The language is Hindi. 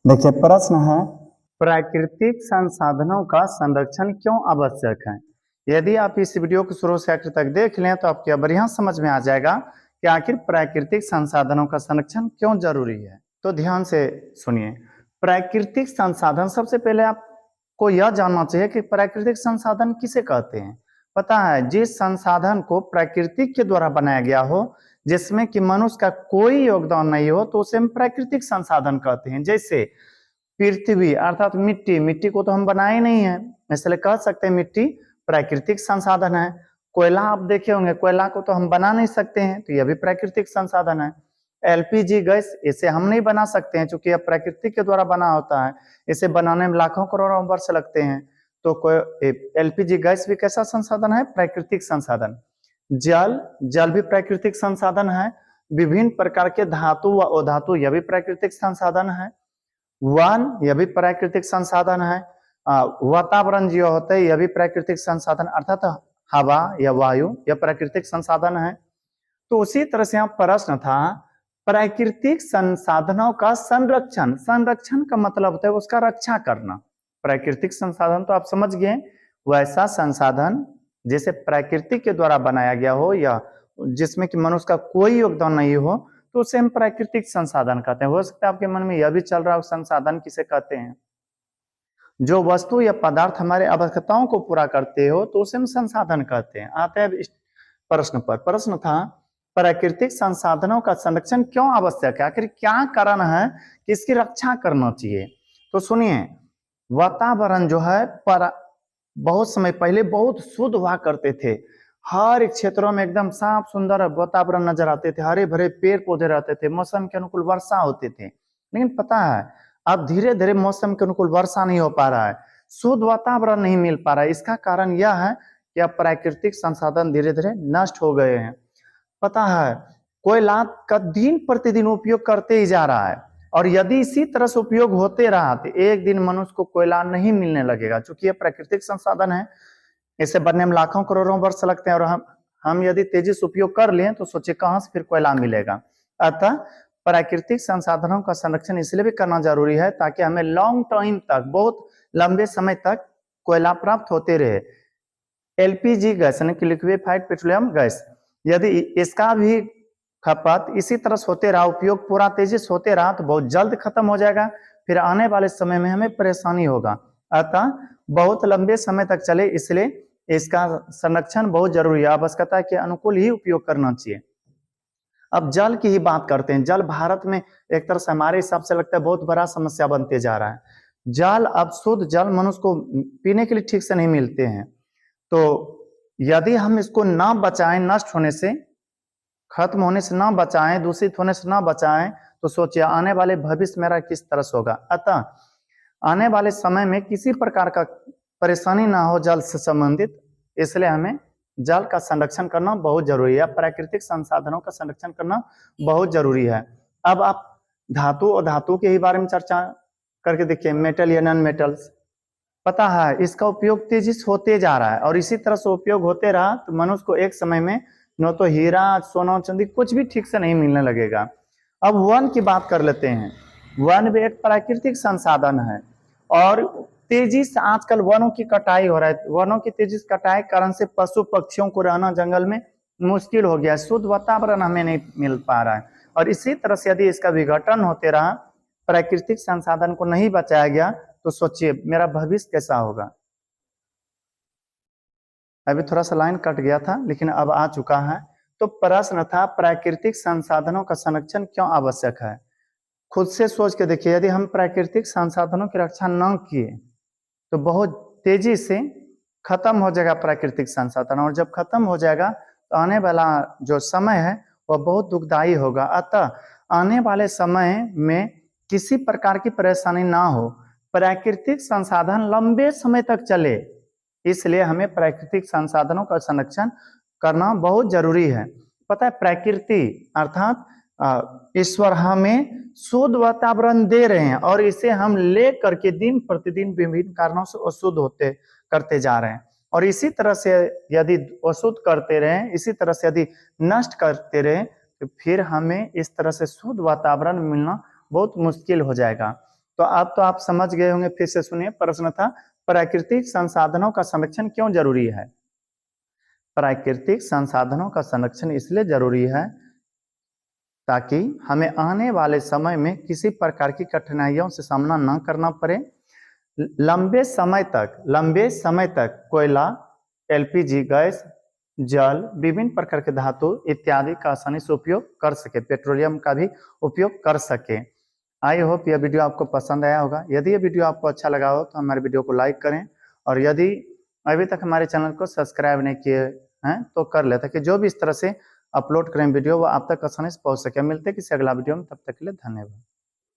देखिए प्रश्न है, प्राकृतिक संसाधनों का संरक्षण क्यों आवश्यक है। यदि आप इस वीडियो को शुरू से आखिर तक देख लें तो आपको बढ़िया समझ में आ जाएगा कि आखिर प्राकृतिक संसाधनों का संरक्षण क्यों जरूरी है। तो ध्यान से सुनिए। प्राकृतिक संसाधन, सबसे पहले आपको यह जानना चाहिए कि प्राकृतिक संसाधन किसे कहते हैं। पता है, जिस संसाधन को प्रकृति के द्वारा बनाया गया हो, जिसमें कि मनुष्य का कोई योगदान नहीं हो, तो उसे हम प्राकृतिक संसाधन कहते हैं। जैसे पृथ्वी अर्थात मिट्टी, मिट्टी को तो हम बनाए नहीं है, इसलिए कह सकते हैं मिट्टी प्राकृतिक संसाधन है। कोयला आप देखे होंगे, कोयला को तो हम बना नहीं सकते हैं, तो यह भी प्राकृतिक संसाधन है। एलपीजी गैस, इसे हम नहीं बना सकते हैं क्योंकि यह प्रकृति के द्वारा बना होता है, इसे बनाने में लाखों करोड़ों वर्ष लगते हैं। तो एलपीजी गैस भी कैसा संसाधन है? प्राकृतिक संसाधन। जल, जल भी प्राकृतिक संसाधन है। विभिन्न प्रकार के धातु व अधातु, यह भी प्राकृतिक संसाधन है। वन, यह भी प्राकृतिक संसाधन है। वातावरण जो होते हैं, यह भी प्राकृतिक संसाधन अर्थात हवा या वायु, यह प्राकृतिक संसाधन है। तो उसी तरह से यहाँ प्रश्न था, प्राकृतिक संसाधनों का संरक्षण। संरक्षण का मतलब होता है उसका रक्षा करना। प्राकृतिक संसाधन तो आप समझ गए, वैसा संसाधन जैसे प्रकृति के द्वारा बनाया गया हो या जिसमें कि मनुष्य का कोई योगदान नहीं हो, तो उसे हम प्राकृतिक संसाधन कहते हैं। हो सकता है आपके मन में यह भी चल रहा हो, संसाधन किसे कहते हैं? जो वस्तु या पदार्थ हमारे आवश्यकताओं को पूरा करते हो, तो उसे हम संसाधन कहते हैं। आते हैं इस प्रश्न पर। प्रश्न था, प्राकृतिक संसाधनों का संरक्षण क्यों आवश्यक है, आखिर क्या कारण है कि इसकी रक्षा करना चाहिए। तो सुनिए, वातावरण जो है बहुत समय पहले बहुत शुद्ध हुआ करते थे। हर एक क्षेत्रों में एकदम साफ सुंदर वातावरण नजर आते थे, हरे भरे पेड़ पौधे रहते थे, मौसम के अनुकूल वर्षा होते थे। लेकिन पता है, अब धीरे धीरे मौसम के अनुकूल वर्षा नहीं हो पा रहा है, शुद्ध वातावरण नहीं मिल पा रहा है। इसका कारण यह है कि अब प्राकृतिक संसाधन धीरे धीरे नष्ट हो गए हैं। पता है, कोयला का दिन प्रतिदिन उपयोग करते ही जा रहा है, और यदि इसी तरह से उपयोग होते रहा तो एक दिन मनुष्य को कोयला नहीं मिलने लगेगा। क्योंकि यह प्राकृतिक संसाधन है, इसे बनने में लाखों करोड़ों वर्ष लगते हैं, और हम यदि तेजी से उपयोग कर लें तो सोचिए कहां से फिर कोयला मिलेगा। अतः प्राकृतिक संसाधनों का संरक्षण इसलिए भी करना जरूरी है ताकि हमें लॉन्ग टाइम तक, बहुत लंबे समय तक कोयला प्राप्त होते रहे। एलपीजी गैस यानी कि लिक्विफाइड पेट्रोलियम गैस, यदि इसका भी खपत इसी तरह से होते रहा, उपयोग पूरा तेजी से होते रहा, तो बहुत जल्द खत्म हो जाएगा, फिर आने वाले समय में हमें परेशानी होगा। अतः बहुत लंबे समय तक चले, इसलिए इसका संरक्षण बहुत जरूरी है। आवश्यकता के अनुकूल ही उपयोग करना चाहिए। अब जल की ही बात करते हैं। जल भारत में एक तरह से हमारे हिसाब से लगता है बहुत बड़ा समस्या बनते जा रहा है। जल, अब शुद्ध जल मनुष्य को पीने के लिए ठीक से नहीं मिलते हैं। तो यदि हम इसको ना बचाएं, नष्ट होने से, खत्म होने से ना बचाएं, दूषित होने से ना बचाएं, तो सोचिए आने वाले भविष्य मेरा किस तरह से होगा। अतः आने वाले समय में किसी प्रकार का परेशानी ना हो जल से संबंधित, इसलिए हमें जल का संरक्षण करना बहुत जरूरी है। प्राकृतिक संसाधनों का संरक्षण करना बहुत जरूरी है। अब आप धातु और धातु के ही बारे में चर्चा करके देखिए, मेटल या नॉन मेटल्स। पता है, इसका उपयोग तेजी से होते जा रहा है, और इसी तरह से उपयोग होते रहा तो मनुष्य को एक समय में न तो हीरा, सोना, चांदी कुछ भी ठीक से नहीं मिलने लगेगा। अब वन की बात कर लेते हैं। वन भी एक प्राकृतिक संसाधन है, और तेजी से आजकल वनों की कटाई हो रहा है। वनों की तेजी से कटाई कारण से पशु पक्षियों को रहना जंगल में मुश्किल हो गया, शुद्ध वातावरण हमें नहीं मिल पा रहा है। और इसी तरह से यदि इसका विघटन होते रहा, प्राकृतिक संसाधन को नहीं बचाया गया, तो सोचिए मेरा भविष्य कैसा होगा। अभी थोड़ा सा लाइन कट गया था, लेकिन अब आ चुका है। तो प्रश्न था, प्राकृतिक संसाधनों का संरक्षण क्यों आवश्यक है। खुद से सोच के देखिए, यदि हम प्राकृतिक संसाधनों की रक्षा न किए तो बहुत तेजी से खत्म हो जाएगा प्राकृतिक संसाधन, और जब खत्म हो जाएगा तो आने वाला जो समय है वह बहुत दुखदायी होगा। अतः आने वाले समय में किसी प्रकार की परेशानी ना हो, प्राकृतिक संसाधन लंबे समय तक चले, इसलिए हमें प्राकृतिक संसाधनों का संरक्षण करना बहुत जरूरी है। पता है, प्रकृति अर्थात ईश्वर हमें शुद्ध वातावरण दे रहे हैं, और इसे हम ले करके दिन प्रतिदिन विभिन्न कारणों से अशुद्ध होते करते जा रहे हैं। और इसी तरह से यदि अशुद्ध करते रहे, इसी तरह से यदि नष्ट करते रहे, तो फिर हमें इस तरह से शुद्ध वातावरण मिलना बहुत मुश्किल हो जाएगा। तो अब तो आप समझ गए होंगे, फिर से सुनिए। प्रश्न था, प्राकृतिक संसाधनों का संरक्षण क्यों जरूरी है? प्राकृतिक संसाधनों का संरक्षण इसलिए जरूरी है ताकि हमें आने वाले समय में किसी प्रकार की कठिनाइयों से सामना न करना पड़े। लंबे समय तक कोयला, एलपीजी गैस, जल, विभिन्न प्रकार के धातु इत्यादि का आसानी से उपयोग कर सके, पेट्रोलियम का भी उपयोग कर सके। आई होप यह वीडियो आपको पसंद आया होगा। यदि ये वीडियो आपको अच्छा लगा हो तो हमारे वीडियो को लाइक करें, और यदि अभी तक हमारे चैनल को सब्सक्राइब नहीं किए हैं तो कर ले, ताकि जो भी इस तरह से अपलोड करें वीडियो वो आप तक आसानी से पहुंच सके। मिलते हैं किसी अगला वीडियो में, तब तक के लिए धन्यवाद।